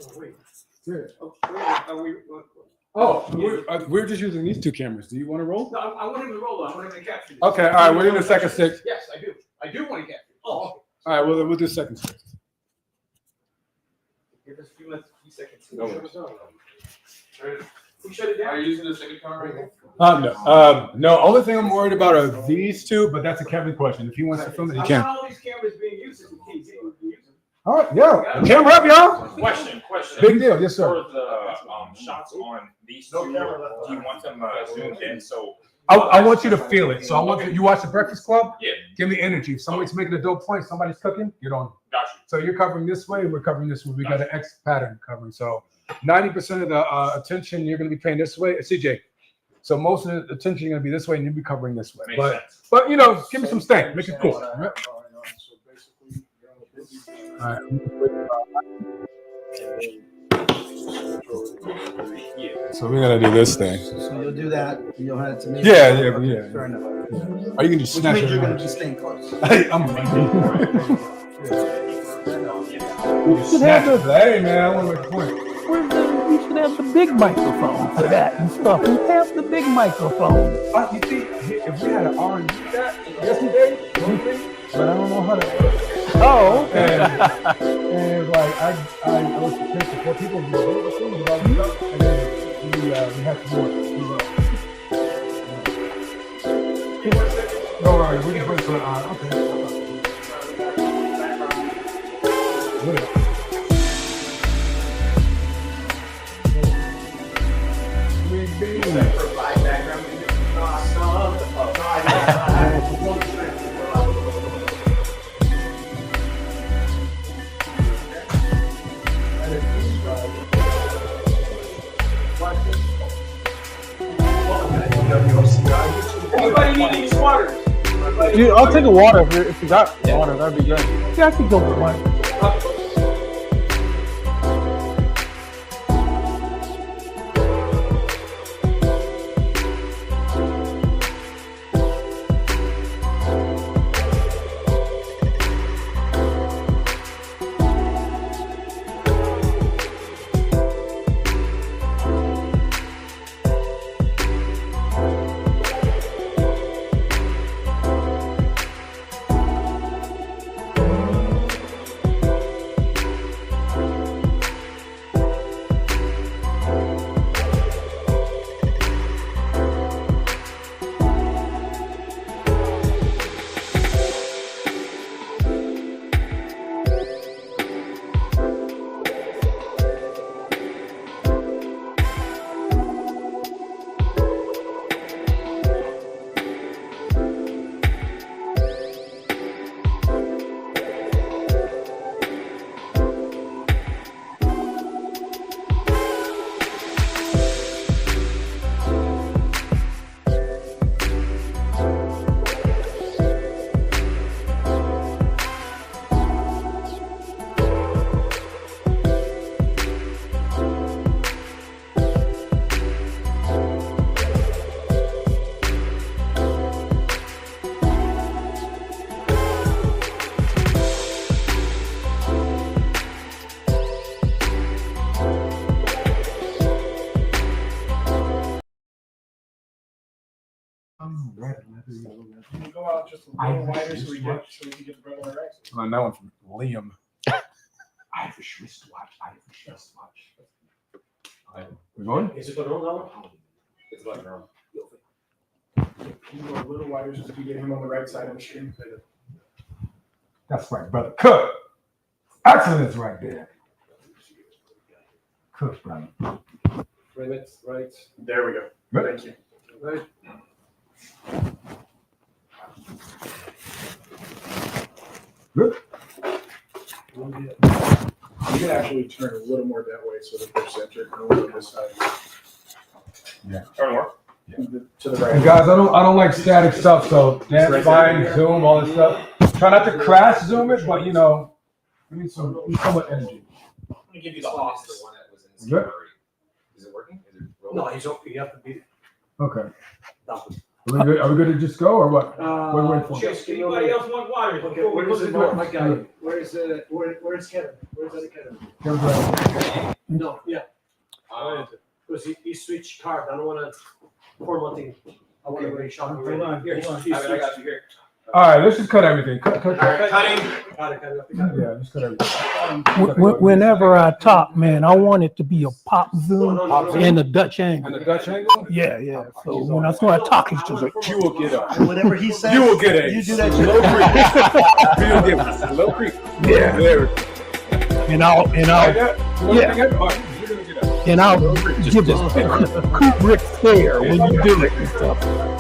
Oh, wait. Yeah. Oh, We're just using these two cameras. Do you want to roll? No, I want him to roll. I want him to capture this. Okay, all right. We're doing the second stick. Yes, I do. I do want to capture it. Oh, okay. All right, we'll do second stick. Give us a few seconds. No worries. Who shut it down? Are you using the second camera? No. Only thing I'm worried about are these two, but that's a Kevin question. If he wants to film it, he I can. want all these cameras being used as we can use them. All right, yo, camera up, y'all. Question. Big deal, yes, sir. For the shots on these two, do you want them zoomed in? So I want you to feel it. So I want you watch the Breakfast Club. Yeah. Give me energy. If somebody's making a dope point, somebody's cooking, get on. Got you. So you're covering this way, we're covering this way. We got an X pattern covering. So 90% of the attention you're going to be paying this way. CJ. So most of the attention you're going to be this way, and you'll be covering this way. Makes sense. But you know, give me some stank. Make it cool. All right. So we gotta do this thing. So you'll do that, and you'll hand it to me. Yeah. Fair enough. Are you gonna just Which snatch means it? you're going to be staying close. Hey, I'm Hey man, I want to make a point. We should have the big microphone for that and stuff. We have the big microphone. You see, if we had an R&B that yesterday, but I don't know how to. Oh, okay. And like I was prepared for 4 people to do all the things about the stuff, and then we had to work. No worries, we can put it on. Okay. What is it? Anybody need any water? Dude, I'll take a water if you got water. That'd be good. Yeah, I could go with one. Go out just a little wider so we can get the brother right. On that one from Liam. Irish wristwatch. We going? Is it the wrong one? It's about wrong. Can you go a little wider so we get him on the right side of the screen? That's right, brother. Cook. Excellence right there. Cook, brother. Right. There we go. Good. Thank you. Right. Good. You can actually turn a little more that way so that they're centered and a little this side. Turn more. To the And right. guys, I don't like static stuff, so dance, fine, zoom, all this stuff. Try not to crash zoom it, but you know, we need somewhat energy. I'm gonna give you The the lost honest. the one that was in the Good. already. Is it working? Is it rolling? No, you have to be Okay. down. Are we good to just go or what? Wait for it. Just get Anybody else want water? Okay, Before we where's close the the door? my guy? Where's Kevin? Where's the other Kevin? Kevin's right. No, yeah, Uh, because he switched card. I don't want to formatting. I want to go shopping. Hold on, Here, hold on. he I switched. got you here. All right, let's just cut everything. Cut. All right, cutting. Got it. Yeah, just cut everything. Whenever I talk, man, I want it to be a pop zoom No. and a Dutch And angle. the Dutch angle? Yeah, yeah. So when I start talking, it's just like, You will get up. And whatever he says, You will get a you do that low shit. creek. You will get a low creek. yeah, There. and I'll Yeah. You're gonna get up. and I'll give a Kubrick stare when you do it and stuff.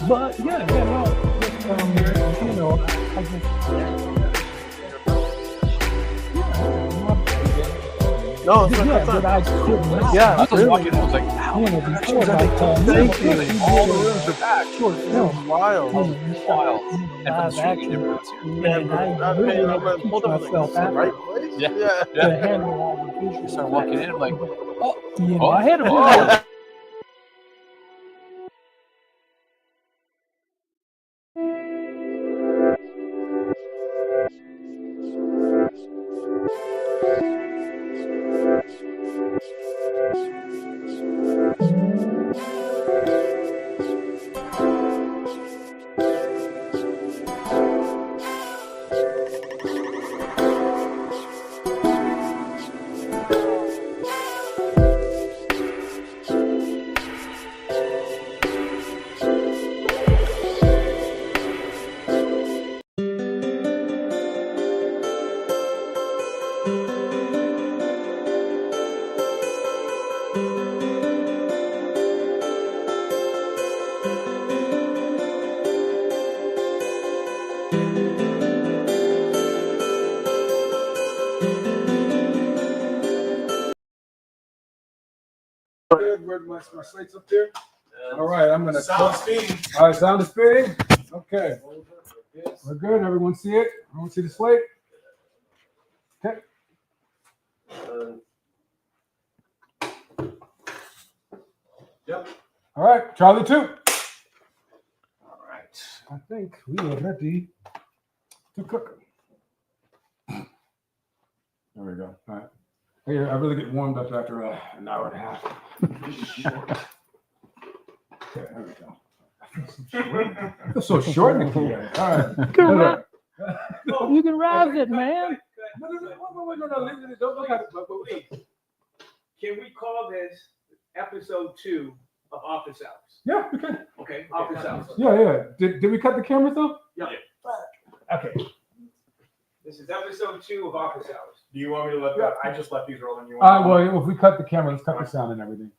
But yeah, no, you know, I just. No, it's Yeah, but I could not. Yeah, I was really. watching. I was like, you know, before Thank you. All the rooms are packed. short film. Wild. Wild. And Live action. And I I'm really paying, had I'm to gonna teach pull them in myself the after right place. Yeah. Yeah. to handle all the visuals. You start walking in, I'm like, You know, I had a oh. Good. Where my slate's up there? All right, I'm gonna. Sound speeding. All right, sound is fading. Okay. We're good. Everyone see it? Everyone see the slate? Okay. Yep. All right, Charlie 2. All right. I think we are ready to cook. There we go. All right. Hey, I really get warmed up after an hour and a half. Okay, there we go. I feel so short, Nikki. All right. You can rise it, man. No, leave it. Don't look at it. Can we call this episode 2 of Office Hours? Yeah, we can. Okay, Office Hours. Yeah. Did we cut the cameras though? Yeah. Okay. This is episode 2 of Office Hours. Do you want me to let that? I just let these roll and you want. Well, if we cut the camera, let's cut the sound and everything.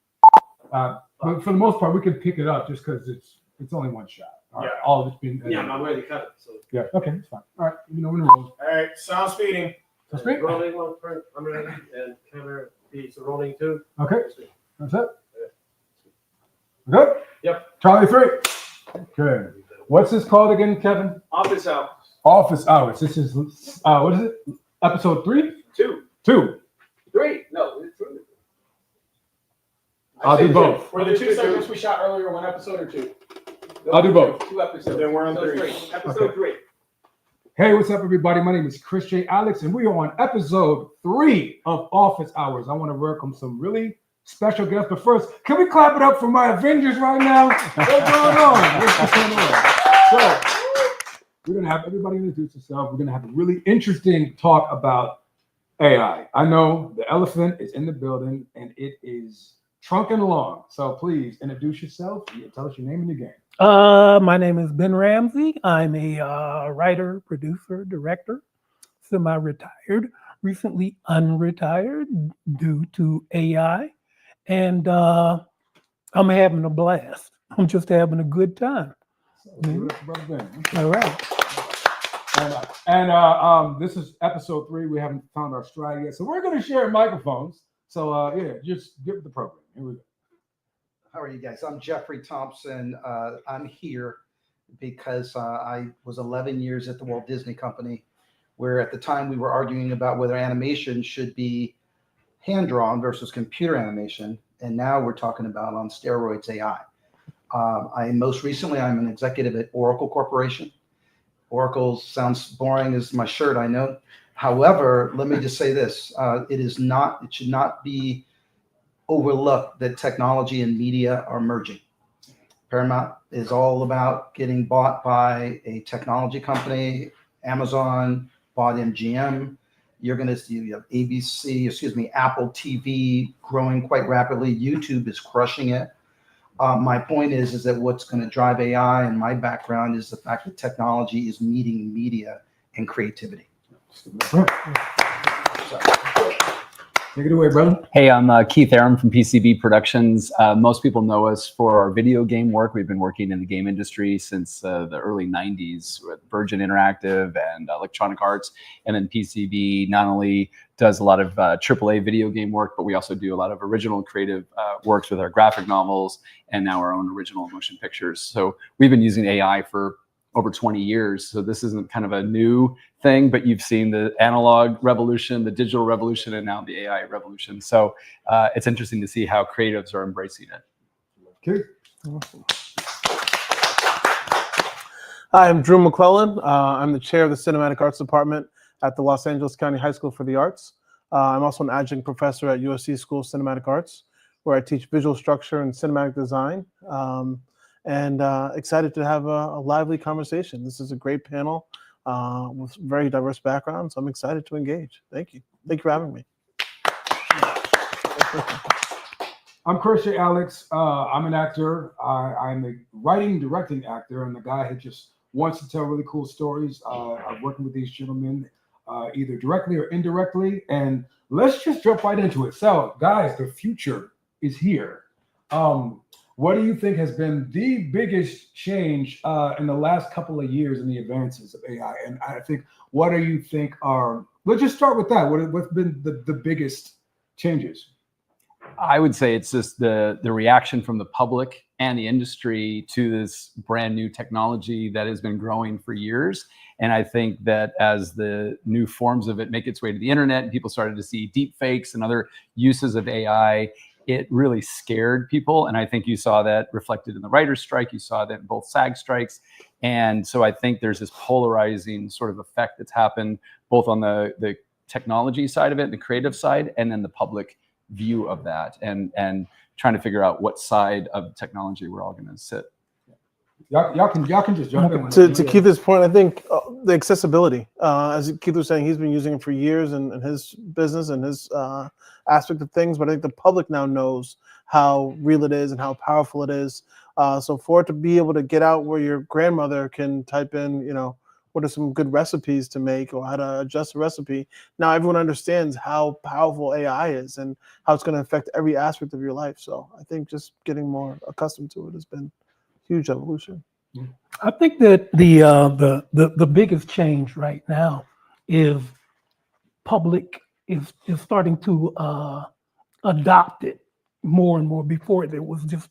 But for the most part, we can pick it up just because it's only one shot. All right, Yeah. all of it's been. Yeah, I'm ready to cut it. So Yeah. Okay, it's fine. All right. You know when to roll. all right, sound speeding. That's great. Rolling one front, I'm ready, and camera is rolling too. Okay. That's it. Good. Yep. Charlie 3. Okay. What's this called again, Kevin? Office Hours. Office Hours. This is what is it? Episode 3? 2. 2. 3. No, it's 3. I'll do both. Were the 2 segments we shot earlier one episode or 2? I'll do both. 2 episodes. Then we're on So 3. Episode 3. Hey, what's up, everybody? My name is Chris J. Alex, and we are on episode 3 of Office Hours. I want to welcome some really special guests, but first, can we clap it up for my Avengers right now? What's going on? What's going on? So, we're going to have everybody introduce themselves. We're going to have a really interesting talk about AI. I know the elephant is in the building, and it is trunking along. So please introduce yourself. Tell us your name and your game. My name is Ben Ramsey. I'm a writer, producer, director, semi-retired, recently unretired due to AI, and I'm having a blast. I'm just having a good time. All right. And this is episode 3. We haven't found our stride yet, so we're going to share microphones. So just give it the program. Here we go. How are you guys? I'm Jeffrey Thompson. I'm here because I was 11 years at the Walt Disney Company, where at the time we were arguing about whether animation should be hand-drawn versus computer animation. And now we're talking about on steroids AI. Most recently, I'm an executive at Oracle Corporation. Oracle sounds boring as my shirt, I know. However, let me just say this. It should not be overlooked that technology and media are merging. Paramount is all about getting bought by a technology company. Amazon bought MGM. You're going to see you have Apple TV growing quite rapidly. YouTube is crushing it. My point is that what's going to drive AI, and my background is the fact that technology is meeting media and creativity. Take it away, brother. Hey, I'm Keith Aram from PCB Productions. Most people know us for our video game work. We've been working in the game industry since the early 90s with Virgin Interactive and Electronic Arts. And then PCB not only does a lot of AAA video game work, but we also do a lot of original creative works with our graphic novels and now our own original motion pictures. So we've been using AI for over 20 years. So this isn't kind of a new thing, but you've seen the analog revolution, the digital revolution, and now the AI revolution. So it's interesting to see how creatives are embracing it. Okay. Hi, I'm Drew McClellan. I'm the chair of the Cinematic Arts Department at the Los Angeles County High School for the Arts. I'm also an adjunct professor at USC School of Cinematic Arts, where I teach visual structure and cinematic design. And excited to have a lively conversation. This is a great panel with very diverse backgrounds. I'm excited to engage. Thank you. Thank you for having me. I'm Christian Alex. I'm an actor. I'm a writing, directing actor, and the guy who just wants to tell really cool stories. I'm working with these gentlemen either directly or indirectly. And let's just jump right into it. So, guys, the future is here. What do you think has been the biggest change in the last couple of years in the advances of AI? And I think, what do you think are, let's just start with that. What's been the biggest changes? I would say it's just the reaction from the public and the industry to this brand new technology that has been growing for years. And I think that as the new forms of it make its way to the internet, and people started to see deep fakes and other uses of AI, it really scared people. And I think you saw that reflected in the writer's strike. You saw that in both SAG strikes. And so I think there's this polarizing sort of effect that's happened both on the technology side of it, the creative side, and then the public view of that, and trying to figure out what side of technology we're all going to sit. Y'all can just jump in. To Keith's point, I think the accessibility, as Keith was saying, he's been using it for years in his business and his aspect of things, but I think the public now knows how real it is and how powerful it is. So for it to be able to get out where your grandmother can type in, what are some good recipes to make or how to adjust a recipe, now everyone understands how powerful AI is and how it's going to affect every aspect of your life. So I think just getting more accustomed to it has been huge evolution. I think that the biggest change right now is public is starting to adopt it more and more. Before there was just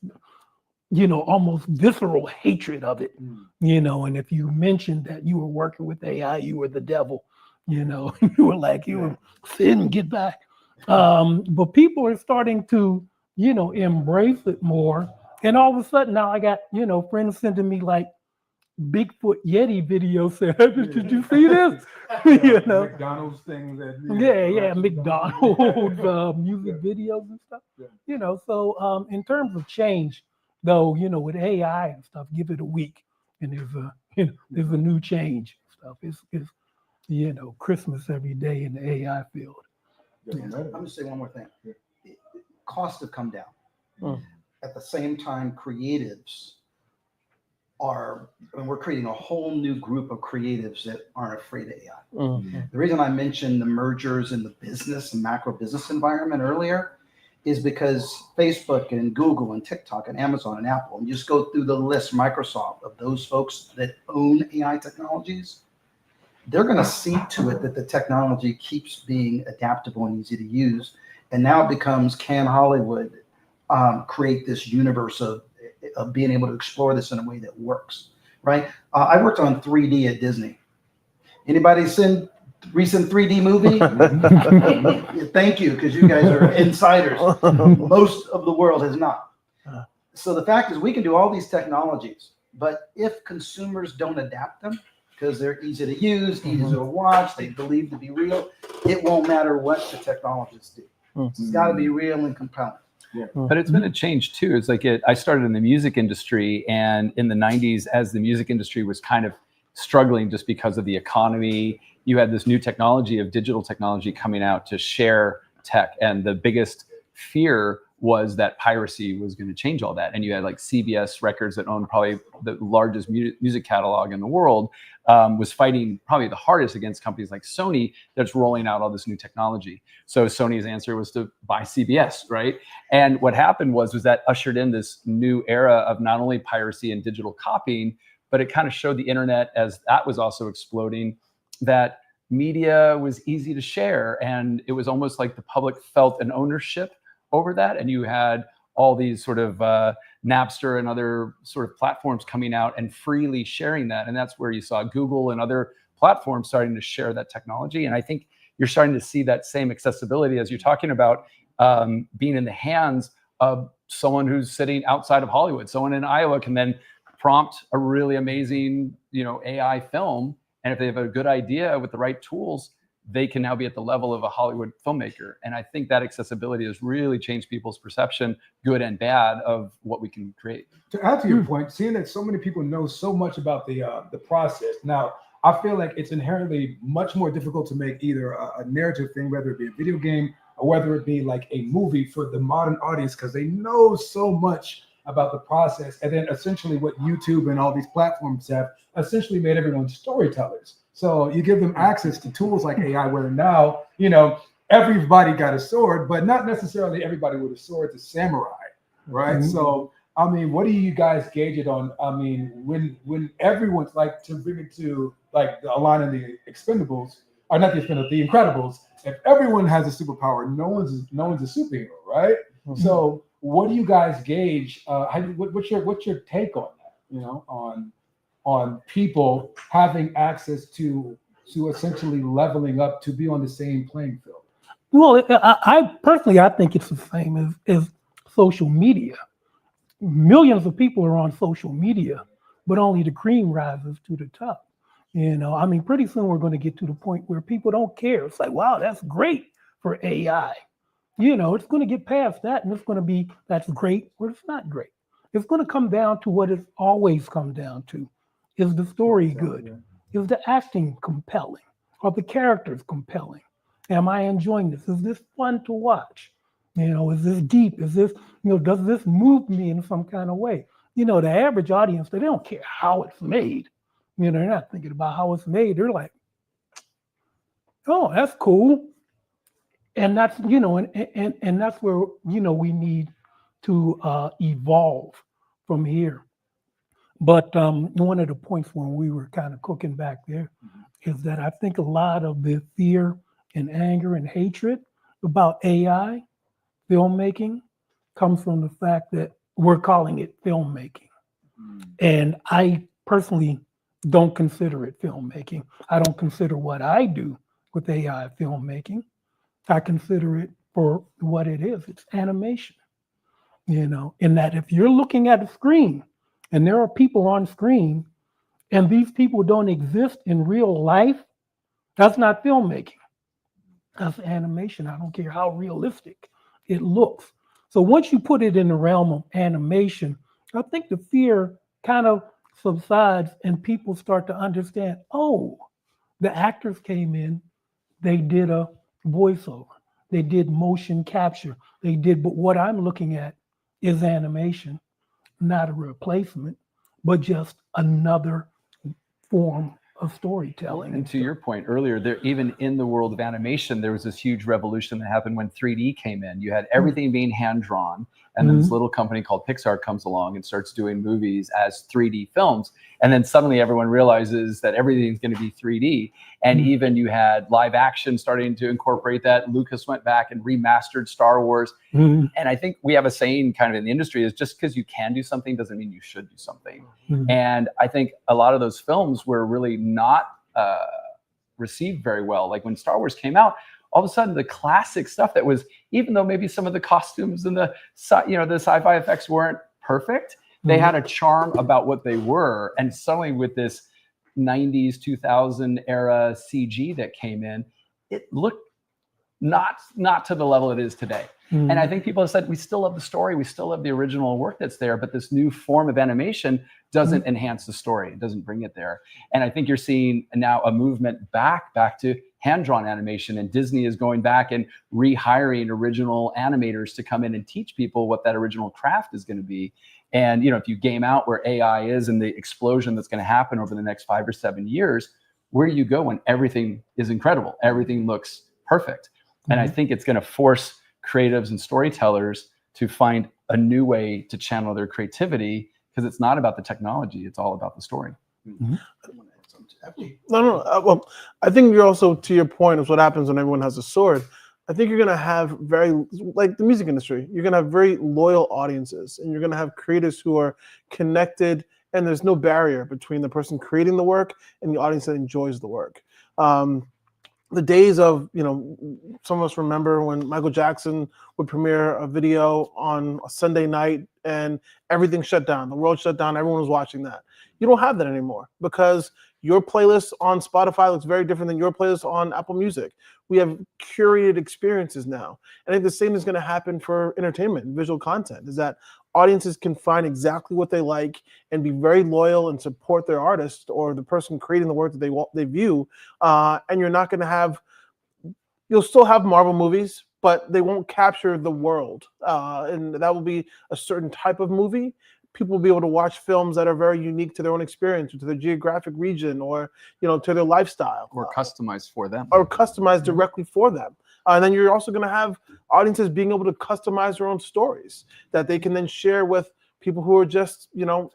almost visceral hatred of it, and if you mentioned that you were working with AI, you were the devil, you were like, you were sit and get back. But people are starting to embrace it more. And all of a sudden now I got, friends sending me like Bigfoot Yeti videos saying, did you see this? McDonald's things that McDonald's music videos and stuff. So in terms of change, though, with AI and stuff, give it a week and there's a new change stuff. It's Christmas every day in the AI field. I'm going to say one more thing. Costs have come down. At the same time, creatives we're creating a whole new group of creatives that aren't afraid of AI. The reason I mentioned the mergers in the business and macro business environment earlier is because Facebook and Google and TikTok and Amazon and Apple, and you just go through the list, Microsoft, of those folks that own AI technologies, they're going to see to it that the technology keeps being adaptable and easy to use. And now it becomes, can Hollywood create this universe of being able to explore this in a way that works, right? I worked on 3D at Disney. Anybody seen recent 3D movie? Thank you, because you guys are insiders. Most of the world has not. So the fact is we can do all these technologies, but if consumers don't adapt them, because they're easy to use, easy to watch, they believe to be real, it won't matter what the technologists do. It's got to be real and compelling. But it's been a change too. It's like I started in the music industry, and in the 90s, as the music industry was kind of struggling just because of the economy, you had this new technology of digital technology coming out to share tech. And the biggest fear was that piracy was going to change all that. And you had like CBS Records, that owned probably the largest music catalog in the world, was fighting probably the hardest against companies like Sony that's rolling out all this new technology. So Sony's answer was to buy CBS, right? And what happened was that ushered in this new era of not only piracy and digital copying, but it kind of showed the internet, as that was also exploding, that media was easy to share. And it was almost like the public felt an ownership over that. And you had all these sort of Napster and other sort of platforms coming out and freely sharing that. And that's where you saw Google and other platforms starting to share that technology. And I think you're starting to see that same accessibility as you're talking about being in the hands of someone who's sitting outside of Hollywood. Someone in Iowa can then prompt a really amazing, AI film. And if they have a good idea with the right tools, they can now be at the level of a Hollywood filmmaker. And I think that accessibility has really changed people's perception, good and bad, of what we can create. To add to your point, seeing that so many people know so much about the process, now I feel like it's inherently much more difficult to make either a narrative thing, whether it be a video game or whether it be like a movie, for the modern audience, because they know so much about the process. And then essentially what YouTube and all these platforms have essentially made everyone storytellers. So you give them access to tools like AI, where now, everybody got a sword, but not necessarily everybody with a sword is samurai, right? So, I mean, what do you guys gauge it on? I mean, when everyone's like, to bring it to like a line in the Expendables, or not the Expendables, the Incredibles, if everyone has a superpower, no one's a superhero, right? So what do you guys gauge? What's your take on that? On people having access to essentially leveling up to be on the same playing field? Well, I personally, I think it's the same as social media. Millions of people are on social media, but only the cream rises to the top. I mean, pretty soon we're going to get to the point where people don't care. It's like, wow, that's great for AI. It's going to get past that, and it's going to be, that's great or it's not great. It's going to come down to what it's always come down to. Is the story good? Is the acting compelling? Are the characters compelling? Am I enjoying this? Is this fun to watch? Is this deep? Is this, does this move me in some kind of way? The average audience, they don't care how it's made. They're not thinking about how it's made. They're like, oh, that's cool. And that's, and that's where, we need to evolve from here. But one of the points when we were kind of cooking back there is that I think a lot of the fear and anger and hatred about AI filmmaking comes from the fact that we're calling it filmmaking. And I personally don't consider it filmmaking. I don't consider what I do with AI filmmaking. I consider it for what it is. It's animation, in that if you're looking at a screen and there are people on screen and these people don't exist in real life, that's not filmmaking. That's animation. I don't care how realistic it looks. So once you put it in the realm of animation, I think the fear kind of subsides and people start to understand, oh, the actors came in, they did a voiceover, they did motion capture, but what I'm looking at is animation, not a replacement, but just another form of storytelling. And to your point earlier, there, even in the world of animation, there was this huge revolution that happened when 3D came in. You had everything being hand-drawn, and then this little company called Pixar comes along and starts doing movies as 3D films. And then suddenly everyone realizes that everything's going to be 3D. And even you had live action starting to incorporate that. Lucas went back and remastered Star Wars. Mhm. And I think we have a saying kind of in the industry is just because you can do something doesn't mean you should do something. Mhm. And I think a lot of those films were really not received very well. Like when Star Wars came out, all of a sudden the classic stuff that was, even though maybe some of the costumes and the sci-fi effects weren't perfect, they had a charm about what they were. And suddenly with this 90s, 2000 era CG that came in, it looked not to the level it is today. Mhm. And I think people have said, we still love the story, we still love the original work that's there, but this new form of animation doesn't enhance the story, it doesn't bring it there. And I think you're seeing now a movement back to hand-drawn animation, and Disney is going back and rehiring original animators to come in and teach people what that original craft is going to be. And if you game out where AI is and the explosion that's going to happen over the next 5 or 7 years, where do you go when everything is incredible? Everything looks perfect. And I think it's going to force creatives and storytellers to find a new way to channel their creativity, because it's not about the technology, it's all about the story. No. Well, I think you're also, to your point, is what happens when everyone has a sword. I think you're going to have like the music industry, you're going to have very loyal audiences, and you're going to have creators who are connected, and there's no barrier between the person creating the work and the audience that enjoys the work. The days of, some of us remember when Michael Jackson would premiere a video on a Sunday night and everything shut down. The world shut down. Everyone was watching that. You don't have that anymore, because your playlist on Spotify looks very different than your playlist on Apple Music. We have curated experiences now. And I think the same is going to happen for entertainment and visual content, is that audiences can find exactly what they like and be very loyal and support their artist or the person creating the work that they view. And you're not going to you'll still have Marvel movies, but they won't capture the world. And that will be a certain type of movie. People will be able to watch films that are very unique to their own experience, or to their geographic region, or to their lifestyle, Or customized for them. or customized directly for them. And then you're also going to have audiences being able to customize their own stories that they can then share with people who are just,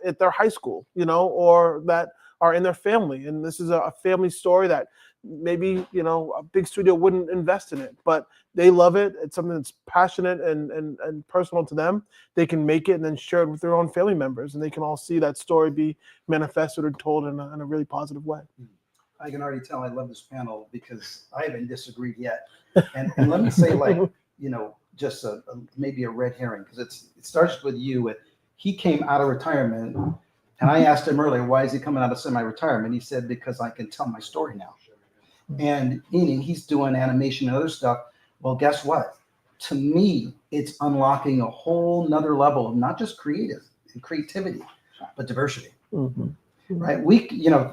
at their high school, or that are in their family. And this is a family story that maybe, a big studio wouldn't invest in it, but they love it. It's something that's passionate and personal to them. They can make it and then share it with their own family members, and they can all see that story be manifested or told in a really positive way. I can already tell I love this panel because I haven't disagreed yet. And let me say, just maybe a red herring, because it starts with you. He came out of retirement, and I asked him earlier, why is he coming out of semi-retirement? He said, because I can tell my story now. And meaning he's doing animation and other stuff. Well, guess what? To me, it's unlocking a whole nother level of not just creativity, but diversity. Mm-hmm. Right?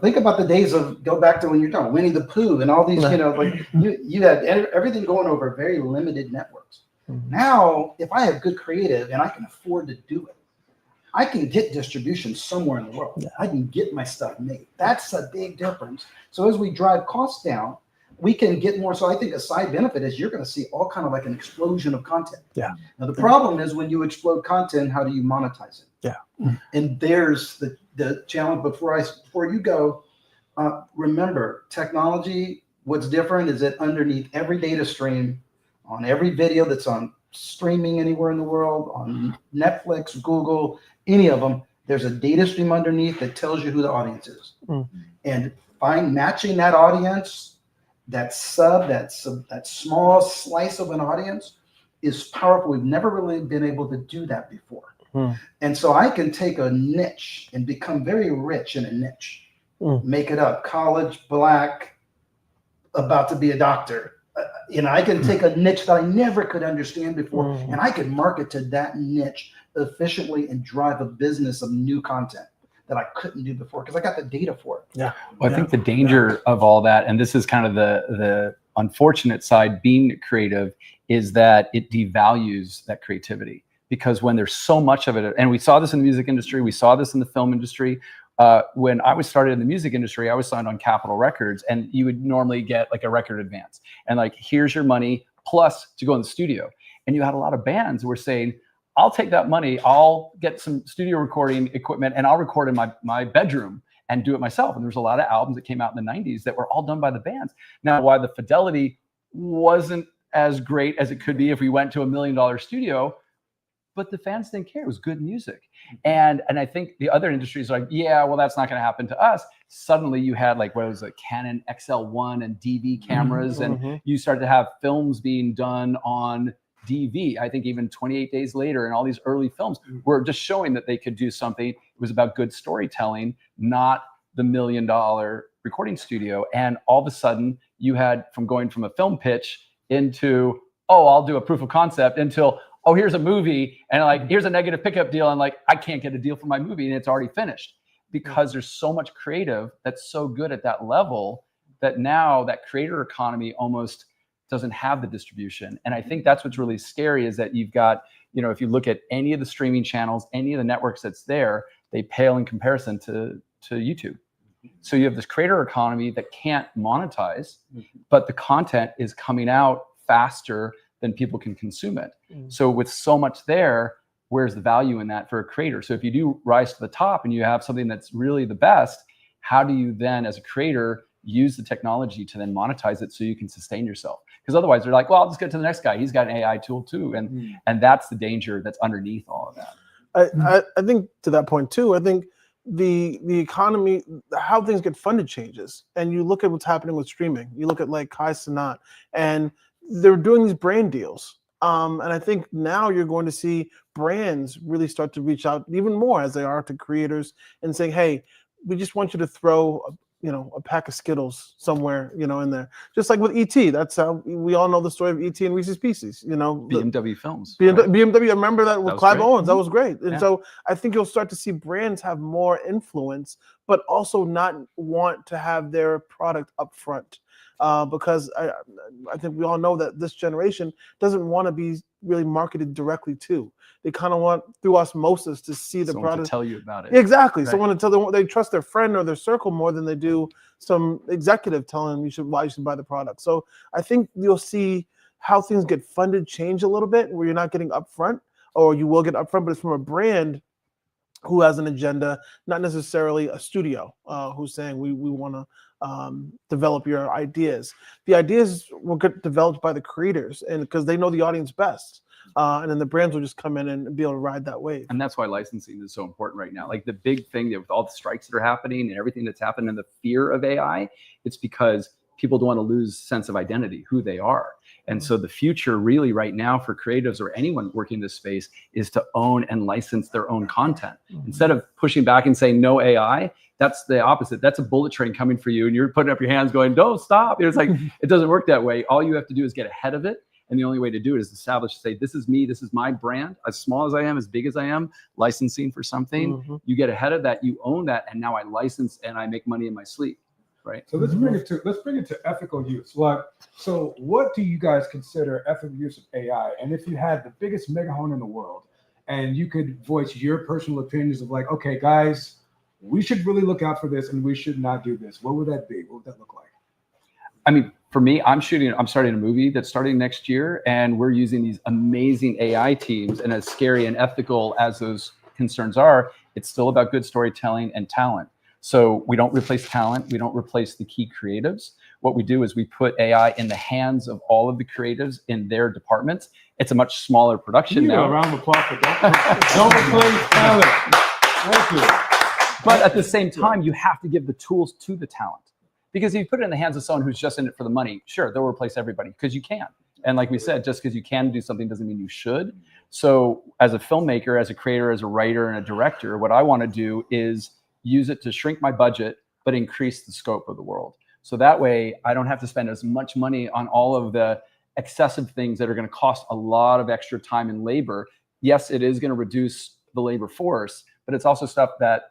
Think about the days go back to when you're talking Winnie the Pooh and all these, you had everything going over very limited networks. Mm-hmm. Now, if I have good creative and I can afford to do it, I can get distribution somewhere in the world. Yeah. I can get my stuff made. That's a big difference. So as we drive costs down, we can get more. So I think a side benefit is you're going to see all kind of like an explosion of content. Yeah. Now the problem is when you explode content, how do you monetize it? Yeah. And there's the challenge. Before you go, remember technology. What's different is that underneath every data stream, on every video that's on streaming anywhere in the world, on Netflix, Google, any of them, there's a data stream underneath that tells you who the audience is. And matching that audience, that small slice of an audience is powerful. We've never really been able to do that before. And so I can take a niche and become very rich in a niche, make it up, college, Black, about to be a doctor. I can take a niche that I never could understand before, and I can market to that niche efficiently and drive a business of new content that I couldn't do before because I got the data for it. Yeah. Well, I think the danger of all that, and this is kind of the unfortunate side being creative, is that it devalues that creativity. Because when there's so much of it, and we saw this in the music industry, we saw this in the film industry. When I was started in the music industry, I was signed on Capitol Records, and you would normally get like a record advance. And like, here's your money plus to go in the studio. And you had a lot of bands who were saying, I'll take that money, I'll get some studio recording equipment, and I'll record in my bedroom. and do it myself. And there's a lot of albums that came out in the 90s that were all done by the bands. Now, why the fidelity wasn't as great as it could be if we went to $1 million studio, but the fans didn't care. It was good music. And I think the other industries are like, yeah, well, that's not going to happen to us. Suddenly you had like, what was it, Canon XL1 and DV cameras, and you started to have films being done on DV. I think even 28 Days Later and all these early films were just showing that they could do something. It was about good storytelling, not the $1 million recording studio. And all of a sudden you had from going from a film pitch into, oh, I'll do a proof of concept, until, oh, here's a movie, and like, here's a negative pickup deal, and like, I can't get a deal for my movie, and it's already finished, because there's so much creative that's so good at that level that now that creator economy almost doesn't have the distribution. And I think that's what's really scary, is that you've got, you know, if you look at any of the streaming channels, any of the networks that's there, they pale in comparison to YouTube. So you have this creator economy that can't monetize, but the content is coming out faster than people can consume it. So with so much there, where's the value in that for a creator? So if you do rise to the top and you have something that's really the best, how do you then, as a creator, use the technology to then monetize it so you can sustain yourself? Because otherwise they're like, well, I'll just get to the next guy. He's got an AI tool too. And that's the danger that's underneath all of that. I think to that point too, I think the economy, how things get funded changes. And you look at what's happening with streaming. You look at like Kai Cenat, and they're doing these brand deals. And I think now you're going to see brands really start to reach out even more, as they are to creators, and saying, hey, we just want you to throw a pack of Skittles somewhere, in there. Just like with E.T. That's how we all know the story of E.T. and Reese's Pieces, BMW Films. BMW, I remember that with Clive great. Owens. That was great. And Yeah. so I think you'll start to see brands have more influence, but also not want to have their product up front. Because I think we all know that this generation doesn't want to be really marketed directly to. They kind of want, through osmosis, to see the Someone product. to tell you about it. Exactly. Right. Someone to tell them, they trust their friend or their circle more than they do some executive telling them why you should buy the product. So I think you'll see how things get funded change a little bit, where you're not getting upfront, or you will get upfront, but it's from a brand who has an agenda, not necessarily a studio who's saying we want to develop your ideas. The ideas will get developed by the creators, and because they know the audience best. And then the brands will just come in and be able to ride that wave. And that's why licensing is so important right now. Like the big thing that with all the strikes that are happening and everything that's happened and the fear of AI, it's because people don't want to lose sense of identity, who they are. And so the future really right now for creatives or anyone working in this space is to own and license their own content. Instead of pushing back and saying no AI, that's the opposite. That's a bullet train coming for you. And you're putting up your hands going, don't stop. It's like, it doesn't work that way. All you have to do is get ahead of it. And the only way to do it is establish, say, this is me, this is my brand, as small as I am, as big as I am, licensing for something. You get ahead of that, you own that, and now I license and I make money in my sleep, right? So let's bring it to ethical use. Like, so what do you guys consider ethical use of AI? And if you had the biggest megaphone in the world and you could voice your personal opinions of like, okay, guys, we should really look out for this and we should not do this, what would that be? What would that look like? I mean, for me, I'm starting a movie that's starting next year, and we're using these amazing AI teams. And as scary and ethical as those concerns are, it's still about good storytelling and talent. So we don't replace talent. We don't replace the key creatives. What we do is we put AI in the hands of all of the creatives in their departments. It's a much smaller production now. A round of applause for that. Don't replace talent. Thank you. But at the same time, you have to give the tools to the talent. Because if you put it in the hands of someone who's just in it for the money, sure, they'll replace everybody because you can. And like we said, just because you can do something doesn't mean you should. So as a filmmaker, as a creator, as a writer, and a director, what I want to do is use it to shrink my budget, but increase the scope of the world. So that way, I don't have to spend as much money on all of the excessive things that are going to cost a lot of extra time and labor. Yes, it is going to reduce the labor force, but it's also stuff that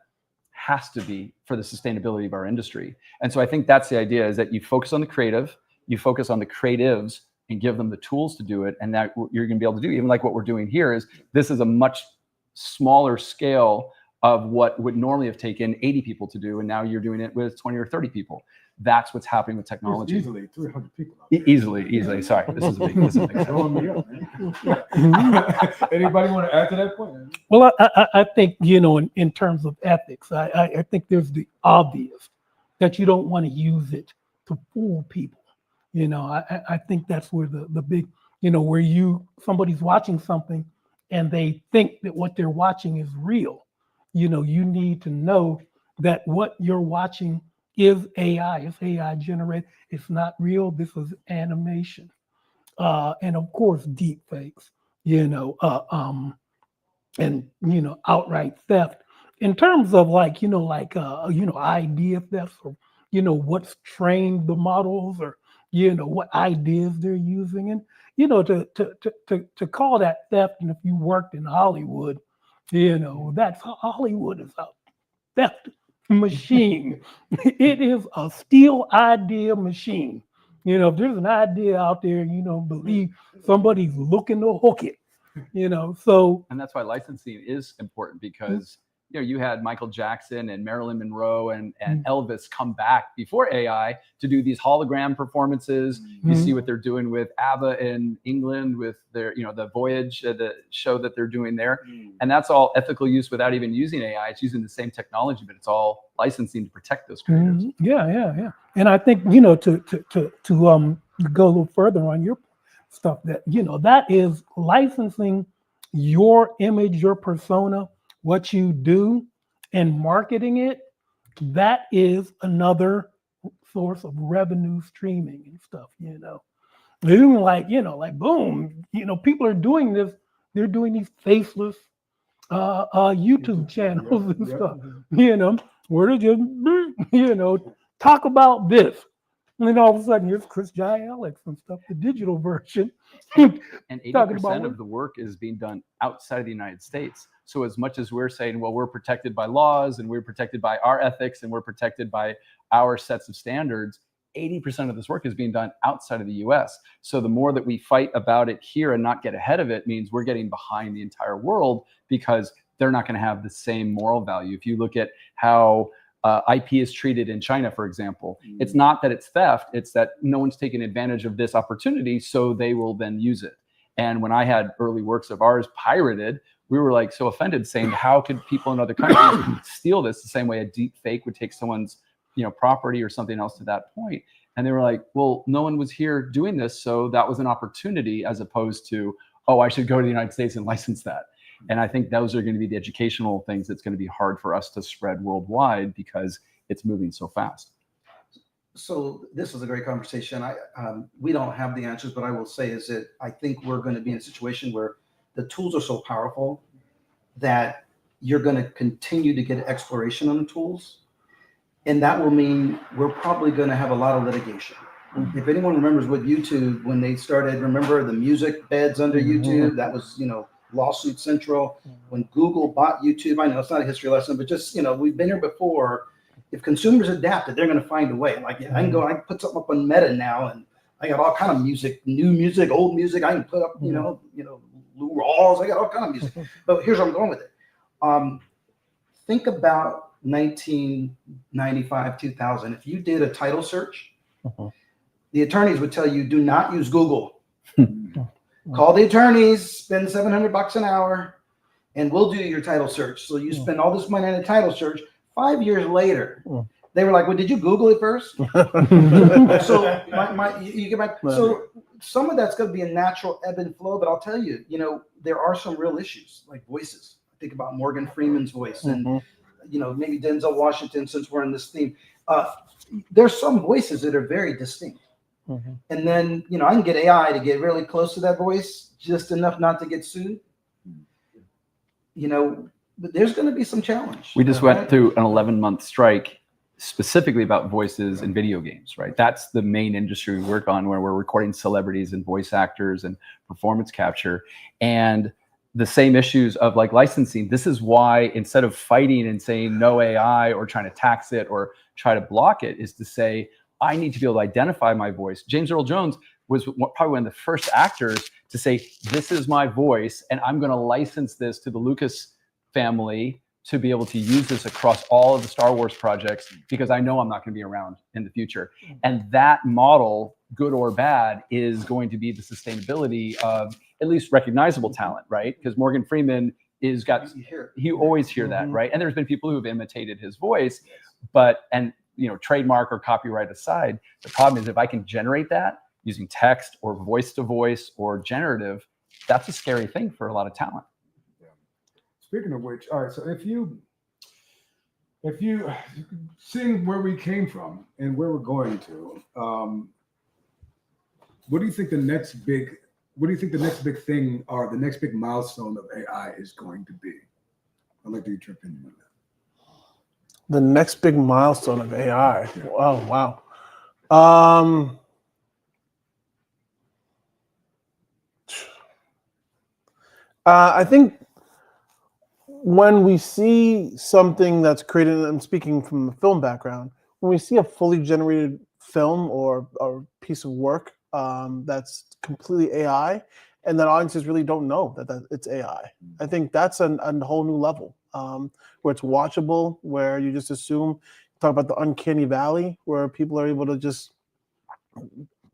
has to be for the sustainability of our industry. And so I think that's the idea, is that you focus on the creative, you focus on the creatives and give them the tools to do it. And that you're going to be able to do, even like what we're doing here, is this is a much smaller scale of what would normally have taken 80 people to do. And now you're doing it with 20 or 30 people. that's what's happening with There's technology. easily 300 people out there. Easily. Sorry, this is a big Throwing me up, man. Anybody want to add to that point? Well, I think, in terms of ethics, I think there's the obvious that you don't want to use it to fool people. I think that's where the big, where somebody's watching something and they think that what they're watching is real. You need to know that what you're watching is AI. It's AI generated. It's not real. This is animation. And of course, deep fakes, and outright theft. In terms of idea theft, or what's trained the models, or what ideas they're using, and to call that theft. And if you worked in Hollywood, that's Hollywood is a theft machine. It is a steal idea machine. If there's an idea out there, believe somebody's looking to hook it. So And that's why licensing is important, because you had Michael Jackson and Marilyn Monroe and Elvis come back before AI to do these hologram performances. You see what they're doing with ABBA in England with their, the Voyage, the show that they're doing there. And that's all ethical use without even using AI. It's using the same technology, but it's all licensing to protect those creators. Yeah. And I think, to go a little further on your stuff, that, that is licensing your image, your persona, what you do, and marketing it. That is another source of revenue streaming and stuff. Even like boom, people are doing this. They're doing these faceless YouTube channels and stuff. Where did you talk about this? And then all of a sudden, here's Chris J. Alex and stuff, the digital version. And 80% Talking about of the work is being done outside of the United States. So as much as we're saying, well, we're protected by laws and we're protected by our ethics and we're protected by our sets of standards, 80% of this work is being done outside of the US. So the more that we fight about it here and not get ahead of it means we're getting behind the entire world, because they're not going to have the same moral value. If you look at how IP is treated in China, for example, it's not that it's theft, it's that no one's taking advantage of this opportunity, so they will then use it. And when I had early works of ours pirated, we were like so offended, saying, how could people in other countries steal this the same way a deep fake would take someone's property or something else to that point? And they were like, well, no one was here doing this, so that was an opportunity, as opposed to, oh, I should go to the United States and license that. And I think those are going to be the educational things that's going to be hard for us to spread worldwide, because it's moving so fast. So this was a great conversation. We don't have the answers, but I will say is that I think we're going to be in a situation where the tools are so powerful that you're going to continue to get exploration on the tools. And that will mean we're probably going to have a lot of litigation. If anyone remembers with YouTube, when they started, remember the music beds under YouTube, that was, lawsuit central. When Google bought YouTube, I know it's not a history lesson, but just, we've been here before. If consumers adapt it, they're going to find a way. Like I can put something up on Meta now, and I got all kind of music, new music, old music. I can put up, Lou Rawls. I got all kind of music. But here's where I'm going with it. Think about 1995, 2000. If you did a title search, the attorneys would tell you, do not use Google. Call the attorneys, spend $700 an hour, and we'll do your title search. So you spend all this money on a title search. 5 years later, they were like, well, did you Google it first? So so some of that's going to be a natural ebb and flow, but I'll tell you, there are some real issues like voices. Think about Morgan Freeman's voice and, maybe Denzel Washington, since we're in this theme. There's some voices that are very distinct. And then, I can get AI to get really close to that voice, just enough not to get sued. But there's going to be some challenge. We just went through an 11-month strike specifically about voices in video games, right? That's the main industry we work on, where we're recording celebrities and voice actors and performance capture. And the same issues of like licensing. This is why, instead of fighting and saying no AI or trying to tax it or try to block it, is to say, I need to be able to identify my voice. James Earl Jones was probably one of the first actors to say, this is my voice, and I'm going to license this to the Lucas family to be able to use this across all of the Star Wars projects because I know I'm not going to be around in the future. And that model, good or bad, is going to be the sustainability of at least recognizable talent, right? Because Morgan Freeman you always hear that, right? And there's been people who have imitated his voice, but, and trademark or copyright aside, the problem is if I can generate that using text or voice to voice or generative, that's a scary thing for a lot of talent. Speaking of which, all right, so if you seeing where we came from and where we're going to, what do you think the next big thing or the next big milestone of AI is going to be? I'd like to get your opinion on that. The next big milestone of AI. Yeah. Oh, wow. I think when we see something that's created, I'm speaking from the film background, when we see a fully generated film or piece of work that's completely AI, and that audiences really don't know that it's AI, I think that's a whole new level where it's watchable, where you just assume, talk about the uncanny valley, where people are able to just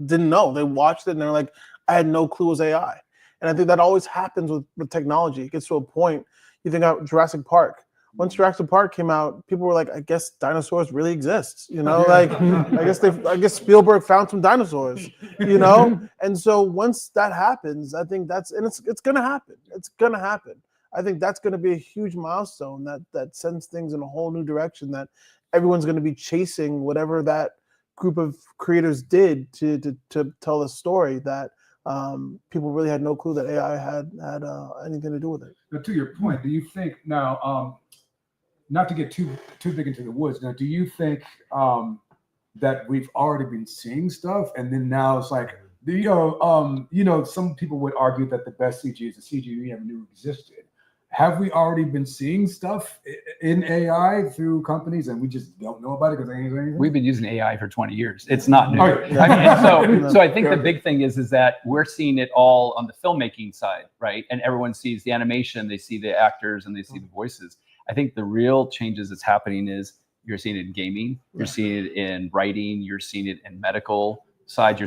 didn't know. They watched it and they're like, I had no clue it was AI. And I think that always happens with technology. It gets to a point. You think about Jurassic Park. Once Jurassic Park came out, people were like, I guess dinosaurs really exist. Like I guess Spielberg found some dinosaurs, And so once that happens, I think it's gonna happen. It's gonna happen. I think that's gonna be a huge milestone that sends things in a whole new direction, that everyone's gonna be chasing whatever that group of creators did to tell the story that people really had no clue that AI had anything to do with it. Now, to your point, do you think now, not to get too big into the woods, now, do you think that we've already been seeing stuff, and then now it's like, some people would argue that the best CG is the CG we never knew existed. Have we already been seeing stuff in AI through companies and we just don't know about it because they ain't doing anything? We've been using AI for 20 years. It's not new. Oh, yeah. I mean, so I think the big thing is that we're seeing it all on the filmmaking side, right? And everyone sees the animation, they see the actors, and they see the voices. I think the real changes that's happening is you're seeing it in gaming, you're seeing it in writing, you're seeing it in medical side,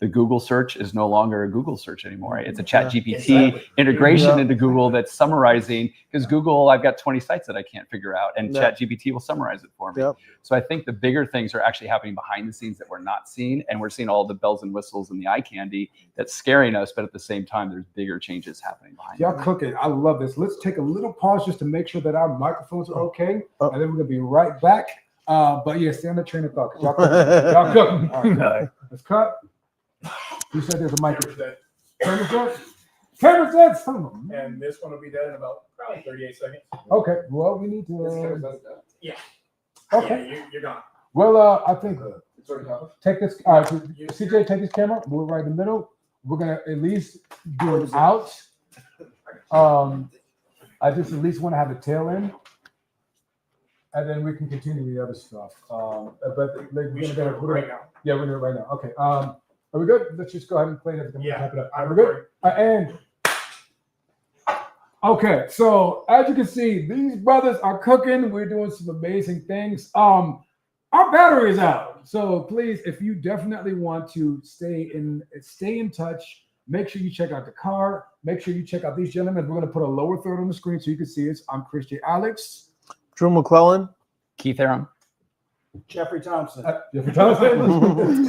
the Google search is no longer a Google search anymore. Right? It's a ChatGPT integration into Google that's summarizing, because Google, I've got 20 sites that I can't figure out, and ChatGPT will summarize it for me. So I think the bigger things are actually happening behind the scenes that we're not seeing, and we're seeing all the bells and whistles and the eye candy that's scaring us, but at the same time, there's bigger changes happening behind Y'all cooking. I love this. Let's take a little pause just to make sure that our microphones are okay, and then we're gonna be right back. But yeah, stay on the train of thought. Y'all cooking. Y'all cooking. All right. Let's cut. You said there's a mic. Camera sets. And this one will be done in about probably 38 seconds. Okay. Well, we need to. Yeah. Okay. Yeah, you're gone. Well, I think It's already done. take this. All right, CJ, take this camera. We're right in the middle. We're gonna at least do it out. I just at least want to have a tail end, and then we can continue the other stuff. But like, We should do it right now. Yeah, we're doing it right now. Okay. Are we good? Let's just go ahead and play it. Yeah, Wrap it up. I'm We're good. And okay, so as you can see, these brothers are cooking. We're doing some amazing things. Our battery is out, so please, if you definitely want to stay in touch, make sure you check out the car. Make sure you check out these gentlemen. We're going to put a lower third on the screen so you can see it. I'm Chris J. Alex, Drew McClellan, Keith Aram. Jeffrey Thompson.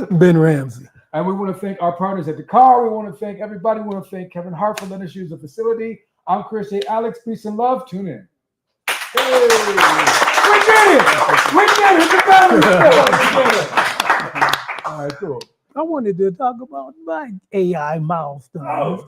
Ben Ramsey. And we want to thank our partners at the car. We want to thank everybody. We want to thank Kevin Hart for letting us use the facility. I'm Chris J. Alex. Peace and love. Tune in. Hey. We did it. We did it. The battery. All right, cool. I wanted to talk about my AI milestone.